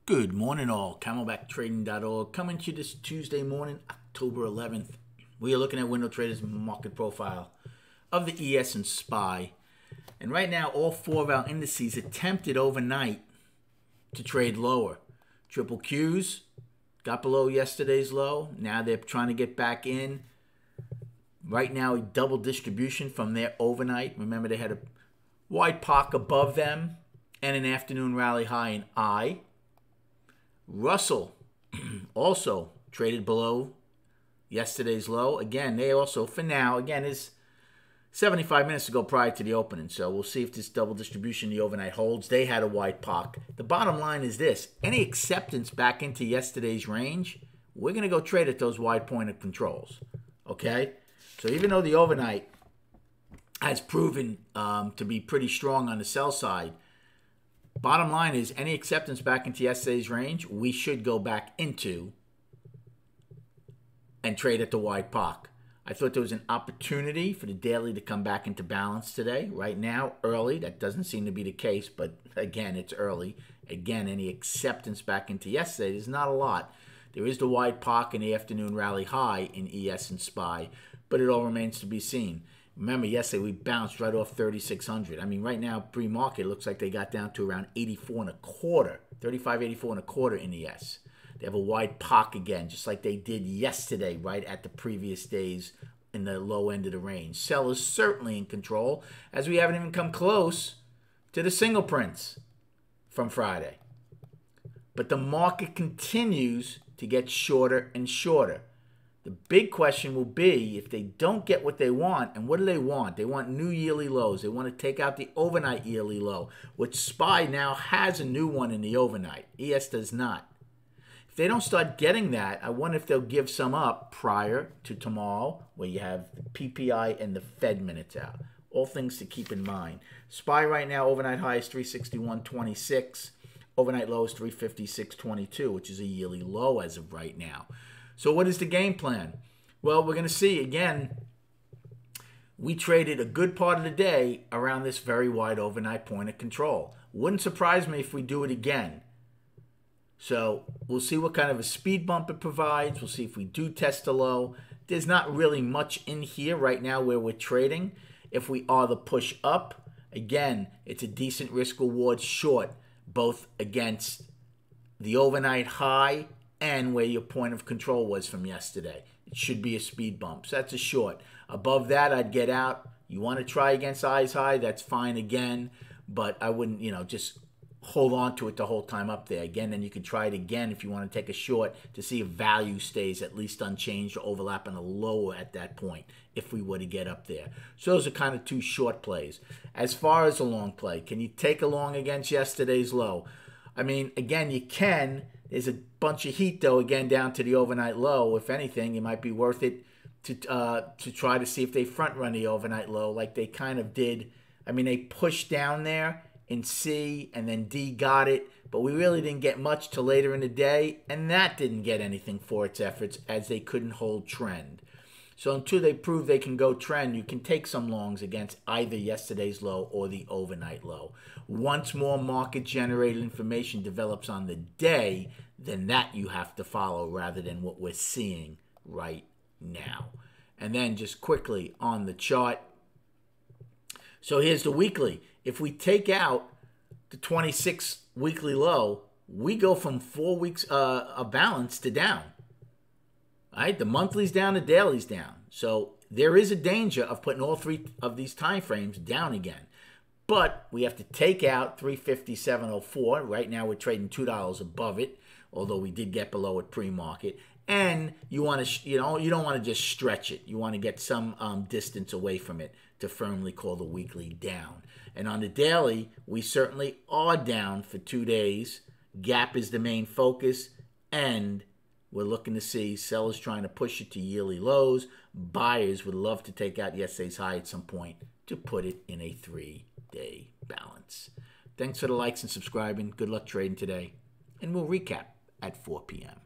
Good morning all, CamelbackTrading.org coming to you this Tuesday morning, October 11th. We are looking at Window Trader's market profile of the ES and SPY. And right now, all four of our indices attempted overnight to trade lower. Triple Qs got below yesterday's low. Now they're trying to get back in. Right now, a double distribution from their overnight. Remember, they had a wide POC above them and an afternoon rally high in I. Russell also traded below yesterday's low. Again, they also, for now, again, is 75 minutes to go prior to the opening. So we'll see if this double distribution, the overnight, holds. They had a wide POC. The bottom line is this. Any acceptance back into yesterday's range, we're going to go trade at those wide pointed controls. Okay? So even though the overnight has proven to be pretty strong on the sell side, bottom line is any acceptance back into yesterday's range, we should go back into and trade at the wide POC. I thought there was an opportunity for the daily to come back into balance today. Right now, early, that doesn't seem to be the case, but again, it's early. Again, any acceptance back into yesterday, there's not a lot. There is the wide POC and the afternoon rally high in ES and SPY, but it all remains to be seen. Remember, yesterday we bounced right off 3,600. I mean, right now, pre-market, it looks like they got down to around 84 and a quarter, 35, 84 and a quarter in ES. They have a wide POC again, just like they did yesterday, right at the previous days in the low end of the range. Sellers certainly in control, as we haven't even come close to the single prints from Friday. But the market continues to get shorter and shorter. The big question will be if they don't get what they want, and what do they want? They want new yearly lows. They want to take out the overnight yearly low, which SPY now has a new one in the overnight. ES does not. If they don't start getting that, I wonder if they'll give some up prior to tomorrow, where you have the PPI and the Fed minutes out. All things to keep in mind. SPY right now, overnight high is 361.26. Overnight low is 356.22, which is a yearly low as of right now. So what is the game plan? Well, we're going to see, again, we traded a good part of the day around this very wide overnight point of control. Wouldn't surprise me if we do it again. So we'll see what kind of a speed bump it provides. We'll see if we do test the low. There's not really much in here right now where we're trading. If we are the push up, again, it's a decent risk reward short, both against the overnight high and where your point of control was from yesterday. It should be a speed bump. So that's a short. Above that, I'd get out. You want to try against eyes high, that's fine again. But I wouldn't, just hold on to it the whole time up there. Again, then you could try it again if you want to take a short to see if value stays at least unchanged or overlapping a lower at that point if we were to get up there. So those are kind of two short plays. As far as a long play, can you take a long against yesterday's low? I mean, again, you can. There's a bunch of heat, though, again, down to the overnight low. If anything, it might be worth it to try to see if they front-run the overnight low like they kind of did. I mean, they pushed down there in C, and then D got it, but we really didn't get much till later in the day, and that didn't get anything for its efforts as they couldn't hold trend. So until they prove they can go trend, you can take some longs against either yesterday's low or the overnight low. Once more market-generated information develops on the day, then that you have to follow rather than what we're seeing right now. And then just quickly on the chart. So here's the weekly. If we take out the 26 weekly low, we go from 4 weeks of balance to down. Right? The monthly's down, the daily's down. So there is a danger of putting all three of these time frames down again. But we have to take out 357.04. Right now we're trading $2 above it, although we did get below it pre-market. And you want to, you don't want to just stretch it. You want to get some distance away from it to firmly call the weekly down. And on the daily, we certainly are down for 2 days. Gap is the main focus, and we're looking to see sellers trying to push it to yearly lows. Buyers would love to take out yesterday's high at some point to put it in a 3-day balance. Thanks for the likes and subscribing. Good luck trading today. And we'll recap at 4 p.m.